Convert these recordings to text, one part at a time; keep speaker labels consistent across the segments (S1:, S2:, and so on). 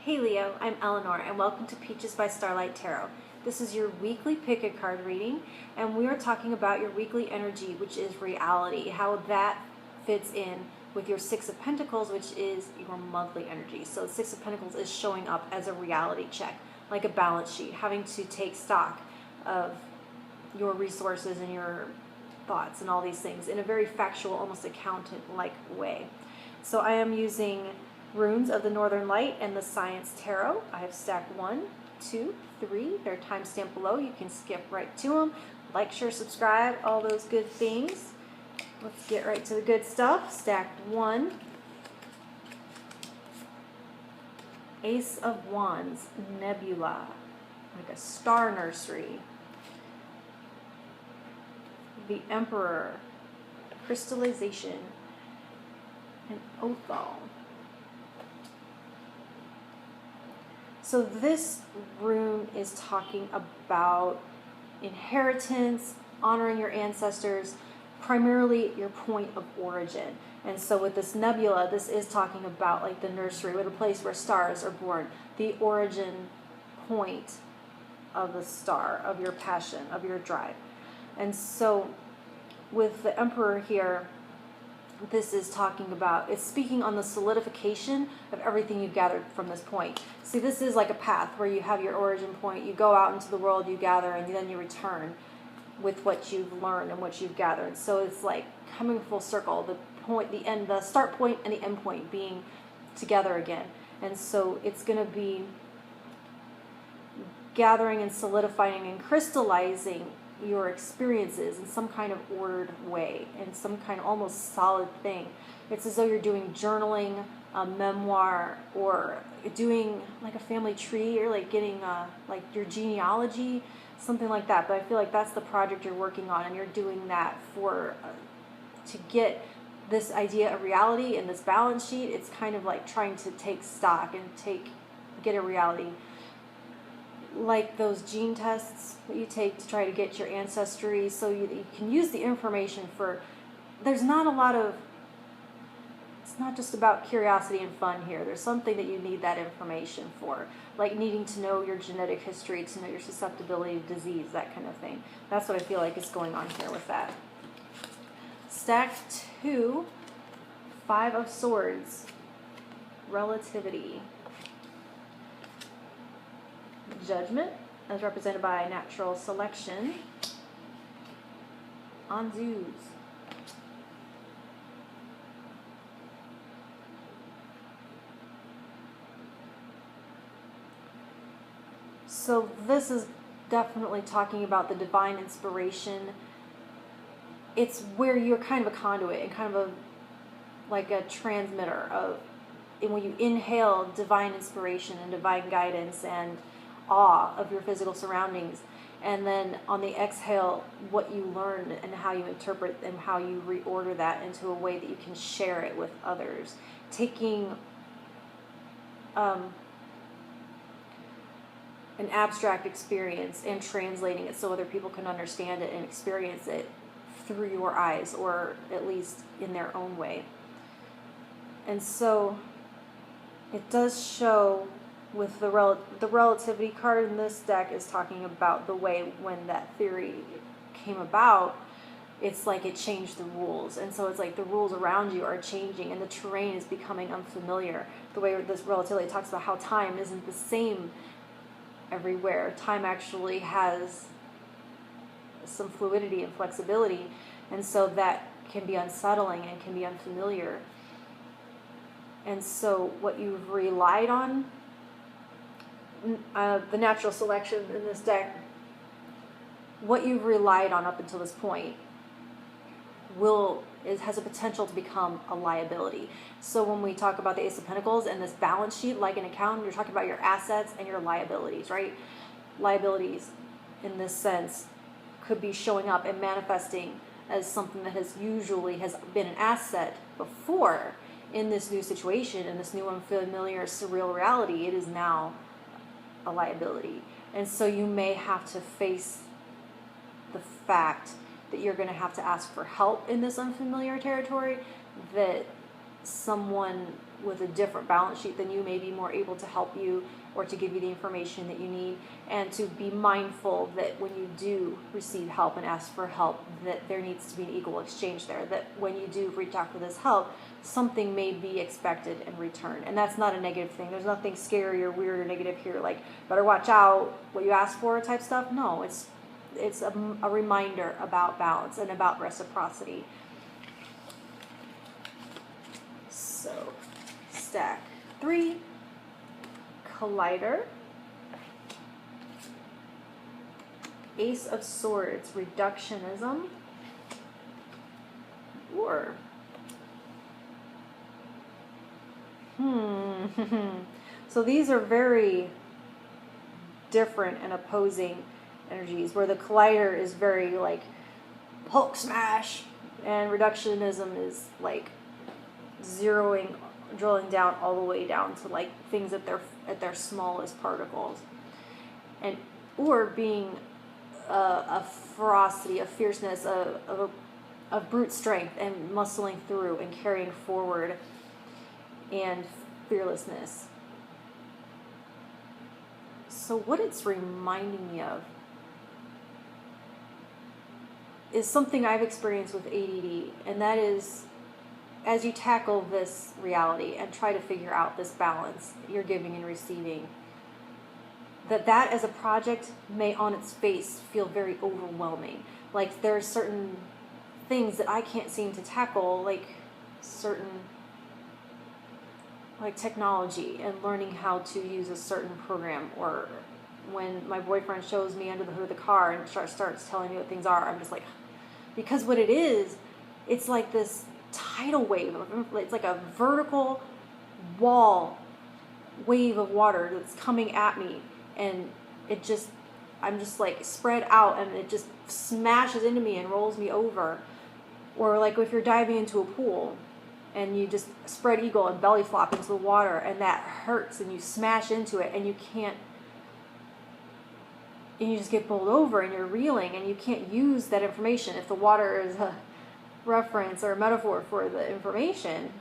S1: Hey Leo, I'm Eleanor and welcome to Peaches by Starlight Tarot. This is your weekly pick a card reading and we are talking about your weekly energy, which is reality, how that fits in with your Six of Pentacles, which is your monthly energy. So the Six of Pentacles is showing up as a reality check, like a balance sheet, having to take stock of your resources and your thoughts and all these things in a very factual, almost accountant-like way. So I am using Runes of the Northern Light and the Science Tarot. I have stacked 1, 2, 3. They're timestamped below. You can skip right to them. Like, share, subscribe, all those good things. Let's get right to the good stuff. Stacked 1. Ace of Wands, Nebula, like a star nursery. The Emperor, Crystallization, and Othal. So this rune is talking about inheritance, honoring your ancestors, primarily your point of origin. And so with this nebula, this is talking about like the nursery, with a place where stars are born, the origin point of the star, of your passion, of your drive. And so with the Emperor here, this is talking about, it's speaking on the solidification of everything you've gathered from this point. See, this is like a path where you have your origin point, you go out into the world, you gather, and then you return with what you've learned and what you've gathered. So it's like coming full circle, the point, the end, the start point and the end point being together again. And so it's going to be gathering and solidifying and crystallizing your experiences in some kind of ordered way, in some kind of almost solid thing. It's as though you're doing journaling, a memoir, or doing like a family tree, or like getting like your genealogy, something like that. But I feel like that's the project you're working on, and you're doing that for to get this idea of reality in this balance sheet. It's kind of like trying to take stock and get a reality, like those gene tests that you take to try to get your ancestry, so you can use the information for, there's not a lot of, it's not just about curiosity and fun here. There's something that you need that information for, like needing to know your genetic history, to know your susceptibility to disease, that kind of thing. That's what I feel like is going on here with that. Stack 2, 5 of Swords, Relativity. Judgment, as represented by Natural Selection. Anzus. So this is definitely talking about the divine inspiration. It's where you're kind of a conduit and kind of like a transmitter of, and when you inhale divine inspiration and divine guidance and awe of your physical surroundings, and then on the exhale, what you learned and how you interpret and how you reorder that into a way that you can share it with others, taking an abstract experience and translating it so other people can understand it and experience it through your eyes, or at least in their own way. And so it does show with the relativity card in this deck is talking about the way when that theory came about, it's like it changed the rules. And so it's like the rules around you are changing and the terrain is becoming unfamiliar. The way this relativity talks about how time isn't the same everywhere. Time actually has some fluidity and flexibility, and so that can be unsettling and can be unfamiliar. And so what you've relied on, the natural selection in this deck, what you've relied on up until this point has a potential to become a liability. So when we talk about the Ace of Pentacles and this balance sheet, like an account, you're talking about your assets and your liabilities, right? Liabilities in this sense could be showing up and manifesting as something that has been an asset before. In this new situation, in this new unfamiliar surreal reality, it is now a liability. And so you may have to face the fact that you're going to have to ask for help in this unfamiliar territory, that someone with a different balance sheet than you may be more able to help you or to give you the information that you need, and to be mindful that when you do receive help and ask for help, that there needs to be an equal exchange there, that when you do reach out for this help, something may be expected in return. And that's not a negative thing. There's nothing scary or weird or negative here, like better watch out what you ask for type stuff. No, it's a reminder about balance and about reciprocity. So stack 3, Collider, Ace of Swords, reductionism, or so these are very different and opposing energies, where the Collider is very like Hulk smash, and reductionism is like drilling down all the way down to like things at their smallest particles, and or being a ferocity, a fierceness, a brute strength, and muscling through and carrying forward, and fearlessness. So what it's reminding me of is something I've experienced with ADD, and that is, as you tackle this reality and try to figure out this balance you're giving and receiving, that as a project may on its face feel very overwhelming. Like there are certain things that I can't seem to tackle, like certain like technology and learning how to use a certain program, or when my boyfriend shows me under the hood of the car and starts telling me what things are, I'm just like, because what it is, it's like this tidal wave. It's like a vertical wave of water that's coming at me, and I'm just like spread out, and it just smashes into me and rolls me over. Or like if you're diving into a pool and you just spread eagle and belly flop into the water, and that hurts, and you smash into it, and you just get bowled over, and you're reeling, and you can't use that information if the water is a reference or a metaphor for the information.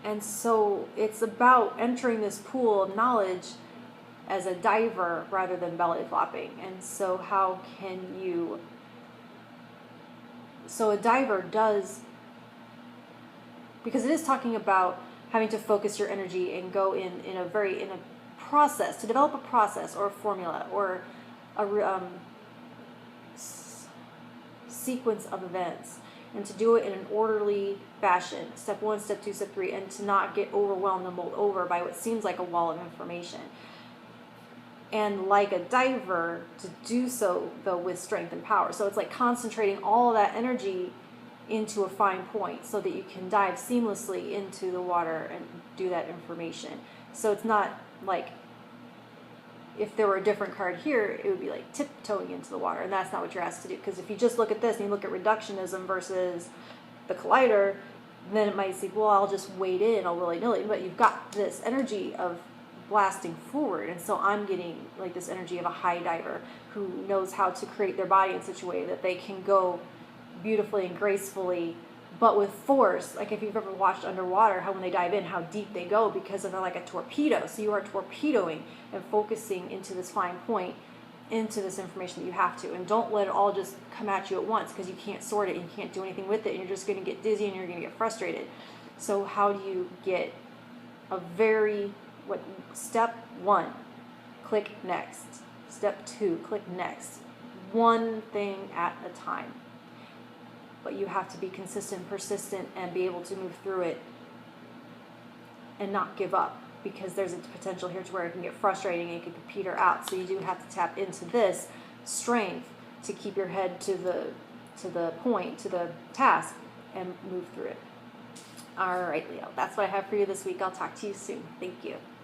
S1: And so it's about entering this pool of knowledge as a diver rather than belly flopping. And so a diver does, because it is talking about having to focus your energy and go in a process, to develop a process or a formula or a sequence of events, and to do it in an orderly fashion, step 1, step 2, step 3, and to not get overwhelmed and bowled over by what seems like a wall of information. And like a diver, to do so though with strength and power. So it's like concentrating all of that energy into a fine point so that you can dive seamlessly into the water and do that information. So it's not like, if there were a different card here, it would be like tiptoeing into the water, and that's not what you're asked to do. Because if you just look at this and you look at reductionism versus the Collider, then it might seem, well, I'll just wade in all willy-nilly. But you've got this energy of blasting forward, and so I'm getting like this energy of a high diver who knows how to create their body in such a way that they can go beautifully and gracefully, but with force. Like if you've ever watched underwater, how when they dive in, how deep they go, because they're like a torpedo. So you are torpedoing and focusing into this fine point, into this information that you have to, and don't let it all just come at you at once, because you can't sort it and you can't do anything with it, and you're just going to get dizzy and you're going to get frustrated. So how do you get step 1, click next. Step 2, click next. One thing at a time. But you have to be consistent, persistent, and be able to move through it and not give up, because there's a potential here to where it can get frustrating and it can peter out. So you do have to tap into this strength to keep your head to the point, to the task, and move through it. All right, Leo, that's what I have for you this week. I'll talk to you soon. Thank you.